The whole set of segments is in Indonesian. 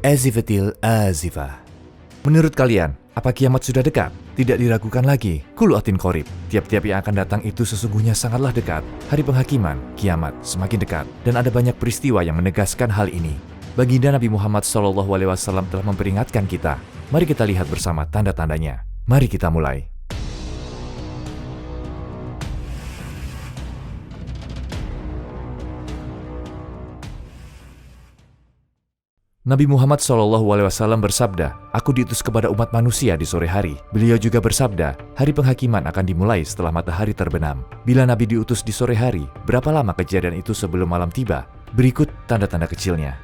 Azifatil azifah. Menurut kalian, apa kiamat sudah dekat? Tidak diragukan lagi. Kul atin qorib. Tiap-tiap yang akan datang itu sesungguhnya sangatlah dekat. Hari penghakiman, kiamat semakin dekat. Dan ada banyak peristiwa yang menegaskan hal ini. Baginda Nabi Muhammad SAW telah memperingatkan kita. Mari kita lihat bersama tanda-tandanya. Mari kita mulai. Nabi Muhammad SAW bersabda, "Aku diutus kepada umat manusia di sore hari." Beliau juga bersabda, hari penghakiman akan dimulai setelah matahari terbenam. Bila Nabi diutus di sore hari, berapa lama kejadian itu sebelum malam tiba? Berikut tanda-tanda kecilnya.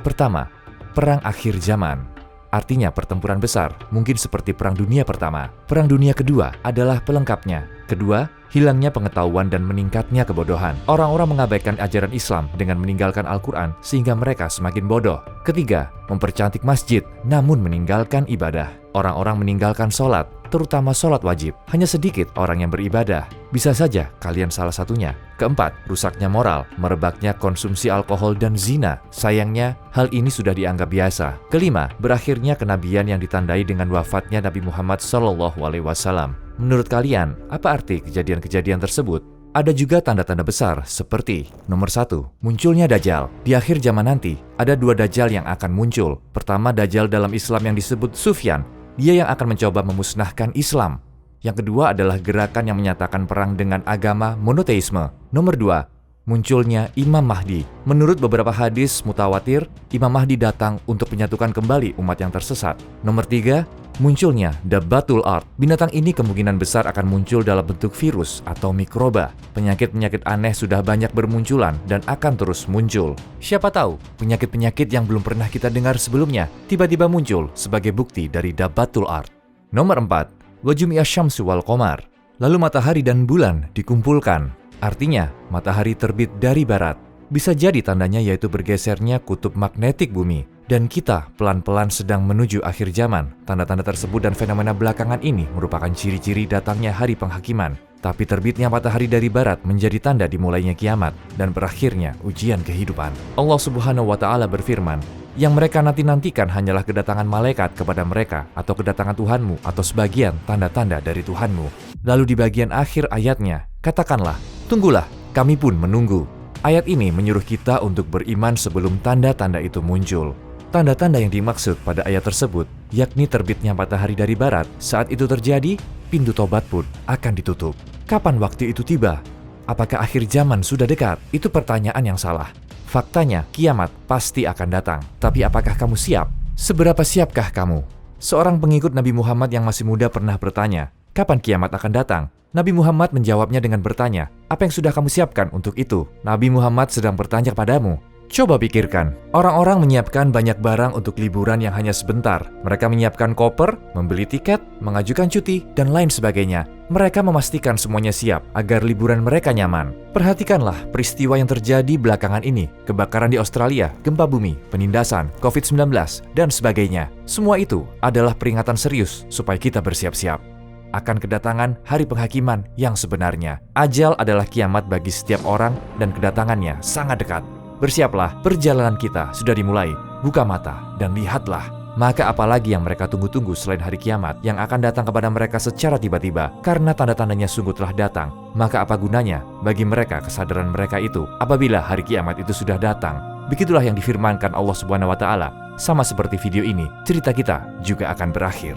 Pertama, perang akhir zaman. Artinya pertempuran besar, mungkin seperti Perang Dunia Pertama. Perang Dunia Kedua adalah pelengkapnya. Kedua, hilangnya pengetahuan dan meningkatnya kebodohan. Orang-orang mengabaikan ajaran Islam dengan meninggalkan Al-Quran sehingga mereka semakin bodoh. Ketiga, mempercantik masjid namun meninggalkan ibadah. Orang-orang meninggalkan sholat, terutama sholat wajib. Hanya sedikit orang yang beribadah. Bisa saja kalian salah satunya. Keempat, rusaknya moral, merebaknya konsumsi alkohol dan zina. Sayangnya, hal ini sudah dianggap biasa. Kelima, berakhirnya kenabian yang ditandai dengan wafatnya Nabi Muhammad SAW. Menurut kalian, apa arti kejadian-kejadian tersebut? Ada juga tanda-tanda besar seperti nomor 1, munculnya Dajjal. Di akhir zaman nanti, ada 2 Dajjal yang akan muncul. Pertama, Dajjal dalam Islam yang disebut Sufyan. Dia yang akan mencoba memusnahkan Islam. Yang kedua adalah gerakan yang menyatakan perang dengan agama monoteisme. Nomor 2, munculnya Imam Mahdi. Menurut beberapa hadis mutawatir, Imam Mahdi datang untuk menyatukan kembali umat yang tersesat. Nomor 3, munculnya Dabbatul Ard. Binatang ini kemungkinan besar akan muncul dalam bentuk virus atau mikroba. Penyakit-penyakit aneh sudah banyak bermunculan dan akan terus muncul. Siapa tahu, penyakit-penyakit yang belum pernah kita dengar sebelumnya tiba-tiba muncul sebagai bukti dari Dabbatul Ard. Nomor 4, wajumi'asy syamsu wal qamar. Lalu matahari dan bulan dikumpulkan. Artinya, matahari terbit dari barat. Bisa jadi tandanya yaitu bergesernya kutub magnetik bumi. Dan kita pelan-pelan sedang menuju akhir zaman. Tanda-tanda tersebut dan fenomena belakangan ini merupakan ciri-ciri datangnya hari penghakiman. Tapi terbitnya matahari dari barat menjadi tanda dimulainya kiamat dan berakhirnya ujian kehidupan. Allah Subhanahu wa Ta'ala berfirman, yang mereka nanti-nantikan hanyalah kedatangan malaikat kepada mereka atau kedatangan Tuhanmu atau sebagian tanda-tanda dari Tuhanmu. Lalu di bagian akhir ayatnya, katakanlah, tunggulah, kami pun menunggu. Ayat ini menyuruh kita untuk beriman sebelum tanda-tanda itu muncul. Tanda-tanda yang dimaksud pada ayat tersebut, yakni terbitnya matahari dari barat. Saat itu terjadi, pintu tobat pun akan ditutup. Kapan waktu itu tiba? Apakah akhir zaman sudah dekat? Itu pertanyaan yang salah. Faktanya, kiamat pasti akan datang. Tapi apakah kamu siap? Seberapa siapkah kamu? Seorang pengikut Nabi Muhammad yang masih muda pernah bertanya, kapan kiamat akan datang? Nabi Muhammad menjawabnya dengan bertanya, apa yang sudah kamu siapkan untuk itu? Nabi Muhammad sedang bertanya padamu. Coba pikirkan, orang-orang menyiapkan banyak barang untuk liburan yang hanya sebentar. Mereka menyiapkan koper, membeli tiket, mengajukan cuti, dan lain sebagainya. Mereka memastikan semuanya siap agar liburan mereka nyaman. Perhatikanlah peristiwa yang terjadi belakangan ini. Kebakaran di Australia, gempa bumi, penindasan, COVID-19, dan sebagainya. Semua itu adalah peringatan serius supaya kita bersiap-siap akan kedatangan hari penghakiman yang sebenarnya. Ajal adalah kiamat bagi setiap orang dan kedatangannya sangat dekat. Bersiaplah, perjalanan kita sudah dimulai. Buka mata dan lihatlah. Maka apalagi yang mereka tunggu-tunggu selain hari kiamat yang akan datang kepada mereka secara tiba-tiba karena tanda-tandanya sungguh telah datang. Maka apa gunanya bagi mereka kesadaran mereka itu apabila hari kiamat itu sudah datang? Begitulah yang difirmankan Allah Subhanahu wa Ta'ala. Sama seperti video ini, cerita kita juga akan berakhir.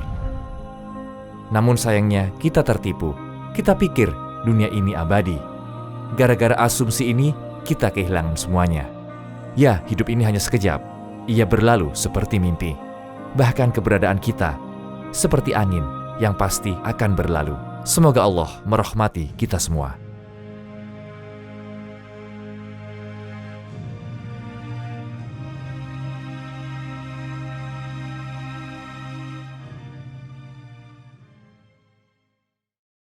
Namun sayangnya kita tertipu. Kita pikir dunia ini abadi. Gara-gara asumsi ini, kita kehilangan semuanya. Ya, hidup ini hanya sekejap. Ia berlalu seperti mimpi. Bahkan keberadaan kita seperti angin yang pasti akan berlalu. Semoga Allah merahmati kita semua.